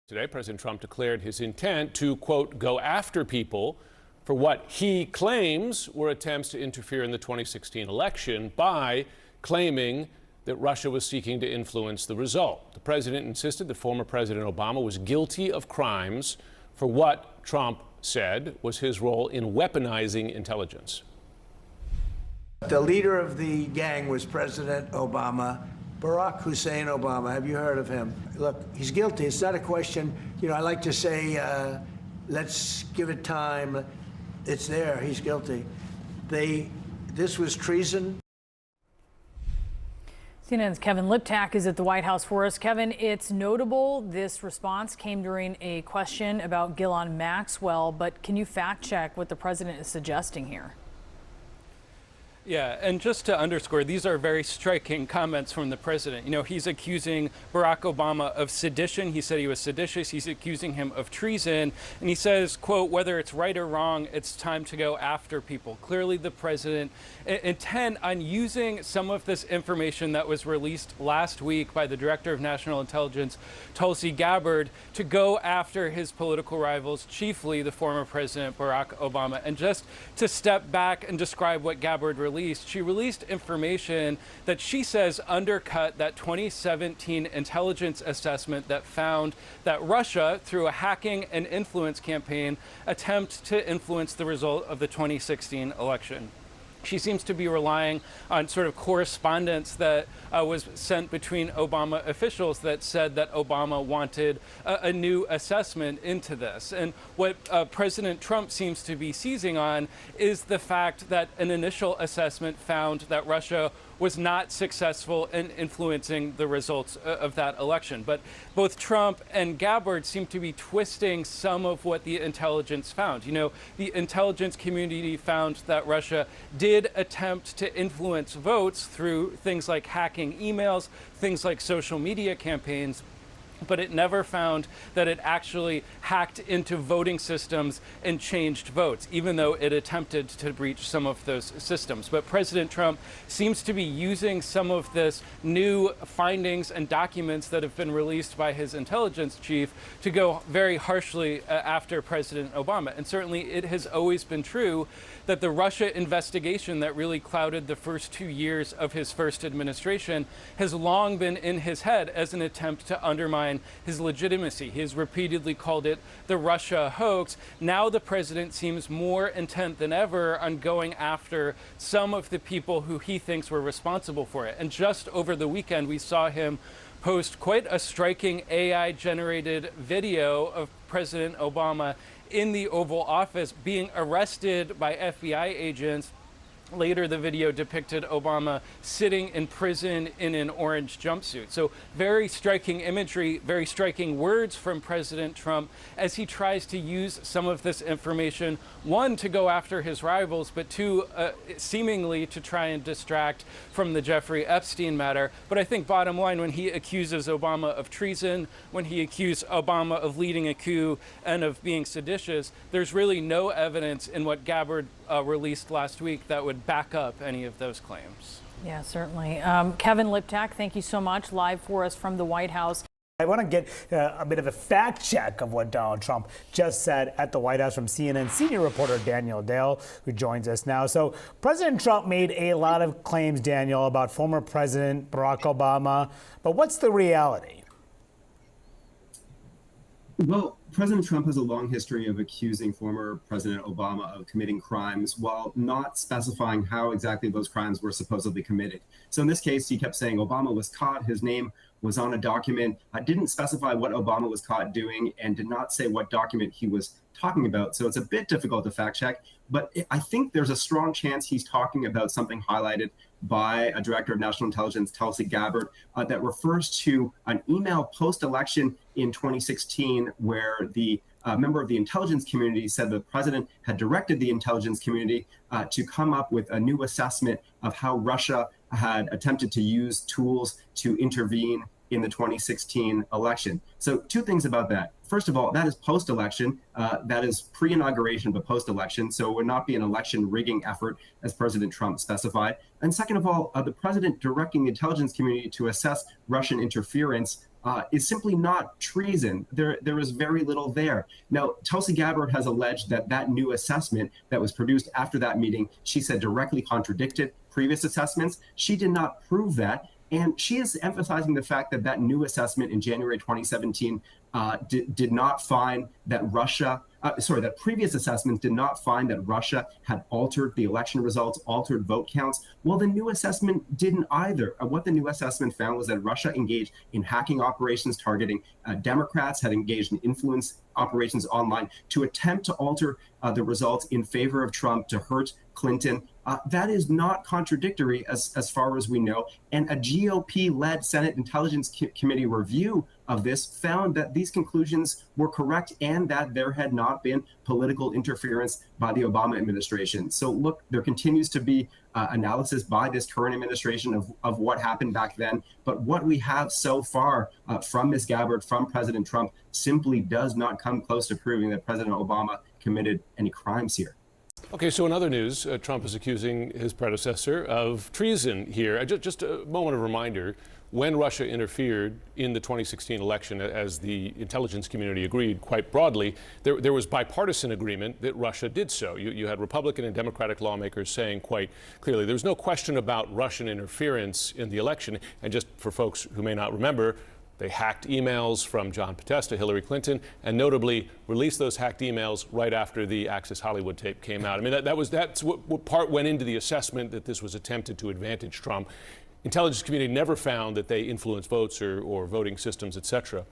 Today, President Trump declared his intent to, quote, go after people for what he claims were attempts to interfere in the 2016 election by claiming that Russia was seeking to influence the result. The president insisted that former President Obama was guilty of crimes for what Trump said was his role in weaponizing intelligence. The leader of the gang was President Obama. Barack Hussein Obama, have you heard of him? Look, he's guilty. It's not a question, I like to say, let's give it time. It's there. He's guilty. This was treason. CNN's Kevin Liptak is at the White House for us. Kevin, it's notable this response came during a question about Ghislaine Maxwell, but can you fact check what the president is suggesting here? Yeah, and just to underscore, these are very striking comments from the president. He's accusing Barack Obama of sedition. He said he was seditious. He's accusing him of treason. And he says, quote, whether it's right or wrong, it's time to go after people. Clearly, the president intent on using some of this information that was released last week by the Director of National Intelligence, Tulsi Gabbard, to go after his political rivals, chiefly the former President Barack Obama. And just to step back and describe what Gabbard released, she released information that she says undercut that 2017 intelligence assessment that found that Russia, through a hacking and influence campaign, attempted to influence the result of the 2016 election. She seems to be relying on sort of correspondence that was sent between Obama officials that said that Obama wanted a new assessment into this. And what President Trump seems to be seizing on is the fact that an initial assessment found that Russia was not successful in influencing the results of that election. But both Trump and Gabbard seem to be twisting some of what the intelligence found. The intelligence community found that Russia did attempt to influence votes through things like hacking emails, things like social media campaigns, but it never found that it actually hacked into voting systems and changed votes, even though it attempted to breach some of those systems. But President Trump seems to be using some of this new findings and documents that have been released by his intelligence chief to go very harshly after President Obama. And certainly it has always been true that the Russia investigation that really clouded the first 2 years of his first administration has long been in his head as an attempt to undermine his legitimacy. He has repeatedly called it the Russia hoax. Now the president seems more intent than ever on going after some of the people who he thinks were responsible for it. And just over the weekend, we saw him post quite a striking AI-generated video of President Obama in the Oval Office being arrested by FBI agents. Later, the video depicted Obama sitting in prison in an orange jumpsuit. So very striking imagery, very striking words from President Trump as he tries to use some of this information, one, to go after his rivals, but two, seemingly to try and distract from the Jeffrey Epstein matter. But I think bottom line, when he accuses Obama of treason, when he accused Obama of leading a coup and of being seditious, there's really no evidence in what Gabbard released last week that would back up any of those claims. Yeah, certainly. Kevin Liptak, thank you so much, live for us from the White House. I want to get a bit of a fact check of what Donald Trump just said at the White House from CNN senior reporter Daniel Dale, who joins us now. So President Trump made a lot of claims, Daniel, about former President Barack Obama. But what's the reality? Well, President Trump has a long history of accusing former President Obama of committing crimes while not specifying how exactly those crimes were supposedly committed. So in this case, he kept saying Obama was caught, his name was on a document, didn't specify what Obama was caught doing, and did not say what document he was talking about. So it's a bit difficult to fact check, but I think there's a strong chance he's talking about something highlighted by a Director of National Intelligence, Tulsi Gabbard, that refers to an email post-election in 2016 where the member of the intelligence community said the president had directed the intelligence community to come up with a new assessment of how Russia had attempted to use tools to intervene in the 2016 election. So two things about that. First of all, that is post-election. That is pre-inauguration, but post-election. So it would not be an election rigging effort, as President Trump specified. And second of all, the president directing the intelligence community to assess Russian interference is simply not treason. There is very little there. Now, Tulsi Gabbard has alleged that that new assessment that was produced after that meeting, she said directly contradicted previous assessments. She did not prove that. And she is emphasizing the fact that that new assessment in January 2017 did not find that that previous assessments did not find that Russia had altered the election results, altered vote counts. Well, the new assessment didn't either. What the new assessment found was that Russia engaged in hacking operations targeting Democrats, had engaged in influence operations online to attempt to alter the results in favor of Trump to hurt Clinton. That is not contradictory as far as we know. And a GOP-led Senate Intelligence Committee review of this found that these conclusions were correct and that there had not been political interference by the Obama administration. So look, there continues to be analysis by this current administration of what happened back then. But what we have so far from Ms. Gabbard, from President Trump, simply does not come close to proving that President Obama committed any crimes here. Okay, so in other news, Trump is accusing his predecessor of treason here. Just a moment of reminder, when Russia interfered in the 2016 election, as the intelligence community agreed quite broadly, there was bipartisan agreement that Russia did so. You had Republican and Democratic lawmakers saying quite clearly there was no question about Russian interference in the election. And just for folks who may not remember, they hacked emails from John Podesta, Hillary Clinton, and notably released those hacked emails right after the Access Hollywood tape came out. I mean, that's what part went into the assessment that this was attempted to advantage Trump. Intelligence community never found that they influenced votes or voting systems, et cetera.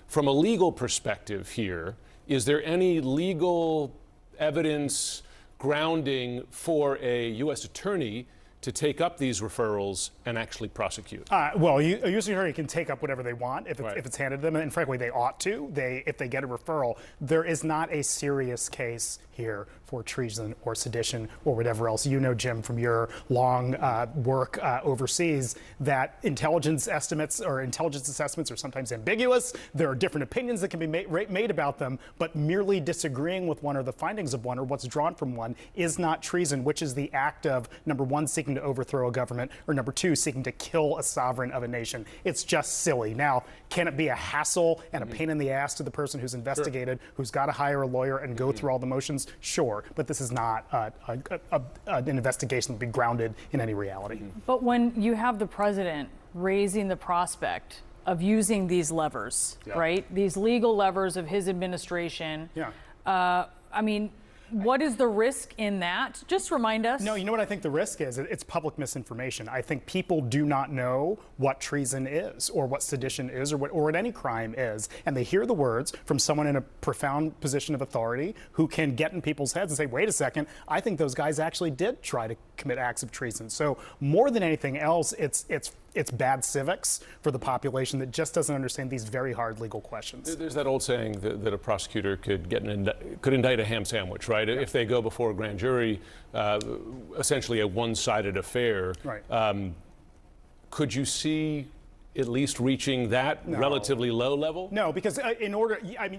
From a legal perspective here, is there any legal evidence grounding for a U.S. attorney to take up these referrals and actually prosecute? Well, a U.S. attorney can take up whatever they want if it's handed to them, and frankly, they ought to. If they get a referral, there is not a serious case here for treason or sedition or whatever else. You know, Jim, from your long work overseas, that intelligence estimates or intelligence assessments are sometimes ambiguous. There are different opinions that can be made about them, but merely disagreeing with one or the findings of one or what's drawn from one is not treason, which is the act of, number one, seeking to overthrow a government, or number two, seeking to kill a sovereign of a nation. It's just silly. Now, can it be a hassle and a pain in the ass to the person who's investigated, who's got to hire a lawyer and go through all the motions? Sure, but this is not an investigation that be grounded in any reality. But when you have the president raising the prospect of using these levers, right? These legal levers of his administration. I mean, what is the risk in that? Just remind us. No, you know what I think the risk is? It's public misinformation. I think people do not know what treason is or what sedition is or what any crime is. And they hear the words from someone in a profound position of authority who can get in people's heads and say, wait a second, I think those guys actually did try to commit acts of treason. So more than anything else, it's bad civics for the population that just doesn't understand these very hard legal questions. There's that old saying that a prosecutor could indict a ham sandwich, right? Yeah. If they go before a grand jury, essentially a one-sided affair. Right. Could you see at least reaching that relatively low level? No, because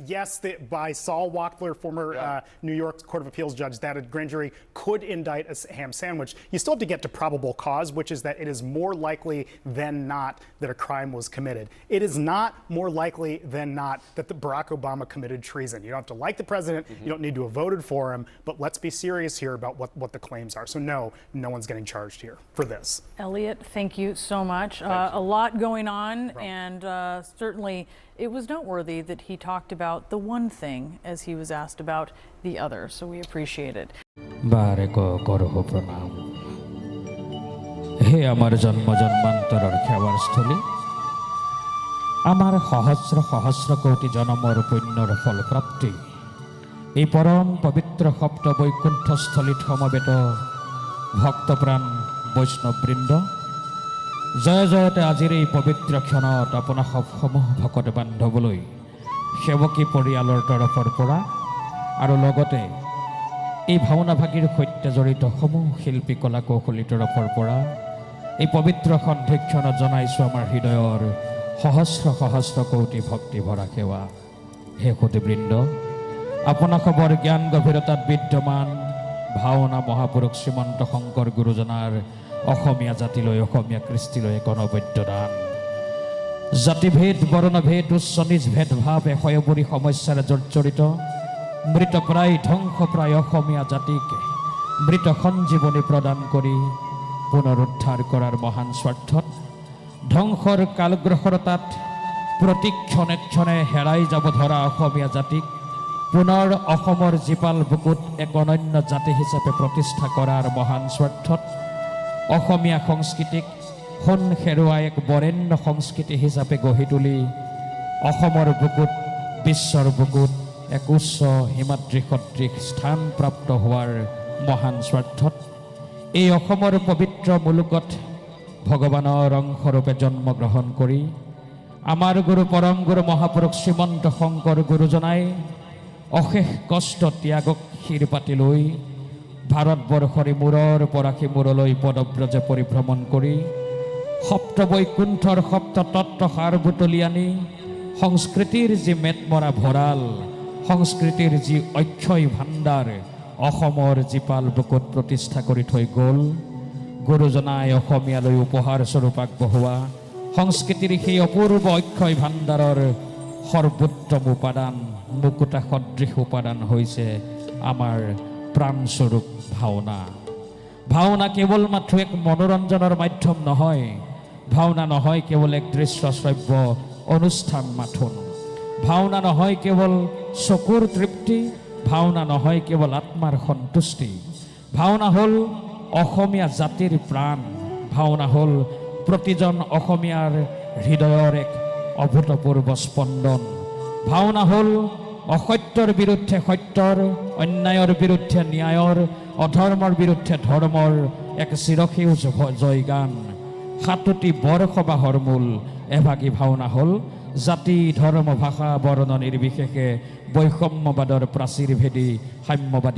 yes, by Saul Wachtler, former New York Court of Appeals judge, that a grand jury could indict a ham sandwich. You still have to get to probable cause, which is that it is more likely than not that a crime was committed. It is not more likely than not that Barack Obama committed treason. You don't have to like the president, you don't need to have voted for him, but let's be serious here about what the claims are. So no one's getting charged here for this. Elliot, thank you so much. A lot going on, and certainly it was noteworthy that he talked about the one thing as he was asked about the other, so we appreciate it. হে আমার জন্ম জন্মান্তরের খেবার স্থলী, আমার সহস্র সহস্র কোটি জনমর পুণ্যর ফলপ্রাপ্তি, এই পরম পবিত্র সপ্ত বৈকুণ্ঠস্থলীত সমবেত ভক্তপ্ৰাণ বৈষ্ণৱবৃন্দ, জয় জয়তে আজিৰ এই পবিত্ৰ ক্ষণত আপোনা সবসমূহ ভকত বান্ধৱলৈ সেৱকী পৰিয়ালৰ তৰফৰ পৰা আৰু লগতে এই ভাওনাভাগীৰ সৈতে জড়িত সমূহ শিল্পী কলা কৌশলীৰ তৰফৰ পৰা এই পবিত্ৰ সন্ধিক্ষণত জনাইছোঁ আমাৰ হৃদয়ৰ সহস্ৰ সহস্ৰ কোটি ভক্তি ভৰা সেৱা। হে সতীবৃন্দ, আপোনাসৱৰ জ্ঞান গভীৰতাত বিদ্যমান ভাওনা মহাপুৰুষ শ্ৰীমন্ত শংকৰ গুৰুজনাৰ অসমীয়া জাতিলৈ, অসমীয়া কৃষ্টিলৈ এক অনবদ্য দান। জাতিভেদ বৰ্ণভেদ উচ্চ নিজ ভেদভাৱ এশয়বৰী সমস্যাৰে জৰ্জৰিত মৃতপ্ৰায় ধ্বংসপ্ৰায় অসমীয়া জাতিক মৃত সঞ্জীৱনী প্ৰদান কৰি পুনৰুদ্ধাৰ কৰাৰ মহান স্বাৰ্থত ধ্বংসৰ কালগ্ৰহৰতাত প্ৰতি ক্ষণে ক্ষণে হেৰাই যাব ধৰা অসমীয়া জাতিক পুনৰ অসমৰ জীপাল বুকুত এক অনন্য জাতি হিচাপে প্ৰতিষ্ঠা কৰাৰ মহান স্বাৰ্থত অসমীয়া সংস্কৃতিক সোণ হেৰুৱা এক বৰেণ্য সংস্কৃতি হিচাপে গঢ়ি তুলি অসমৰ বুকুত বিশ্বৰ বুকুত এক উচ্চ হিমাদ্ৰী সদৃশ স্থান প্ৰাপ্ত হোৱাৰ মহান স্বাৰ্থত এই অসমৰ পবিত্ৰ মুলুকত ভগৱানৰ অংশৰূপে জন্মগ্ৰহণ কৰি আমাৰ গুৰু পৰম গুৰু মহাপুৰুষ শ্ৰীমন্ত শংকৰ গুৰুজনাই অশেষ কষ্ট ত্যাগক শিৰ পাতি লৈ ভাৰতবৰ্ষৰ মূৰৰ পৰা সিমূৰলৈ পদব্ৰজে পৰিভ্ৰমণ কৰি সপ্ত বৈকুণ্ঠৰ সপ্ত তত্ত্ব সাৰ বুটলি আনি সংস্কৃতিৰ যি মেটমৰা ভঁৰাল সংস্কৃতিৰ যি অক্ষয় ভাণ্ডাৰ অসমৰ জীপাল বুকুত প্ৰতিষ্ঠা কৰি থৈ গ'ল গুৰুজনাই অসমীয়ালৈ উপহাৰ স্বৰূপ আগবঢ়োৱা সংস্কৃতিৰ সেই অপূৰ্ব অক্ষয় ভাণ্ডাৰৰ সৰ্বোত্তম উপাদান মুকুতা সদৃশ উপাদান হৈছে আমাৰ প্ৰাণস্বৰূপ ভাওনা ভাওনা কেৱল মাত্ৰ এক মনোৰঞ্জনৰ মাধ্যম নহয় ভাওনা নহয় কেৱল এক দৃশ্য শ্ৰব্য অনুষ্ঠান মাথোন ভাওনা নহয় কেৱল চকুৰ তৃপ্তি ভাওনা নহয় কেৱল আত্মাৰ সন্তুষ্টি ভাওনা হ'ল অসমীয়া জাতিৰ প্ৰাণ ভাওনা হ'ল প্ৰতিজন অসমীয়াৰ হৃদয়ৰ এক অভূতপূৰ্ব স্পন্দন ভাওনা হ'ল অসত্যৰ বিৰুদ্ধে সত্যৰ অন্যায়ৰ বিৰুদ্ধে ন্যায়ৰ অধৰ্মৰ বিৰুদ্ধে ধৰ্মৰ এক চিৰসেউজ জয়গান সাতোটি বৰসবাহৰ মূল এভাগী ভাওনা হ'ল জাতি ধৰ্ম ভাষা বৰ্ণ নিৰ্বিশেষে বৈষম্যবাদৰ প্ৰাচীৰ ভেদী সাম্যবাদী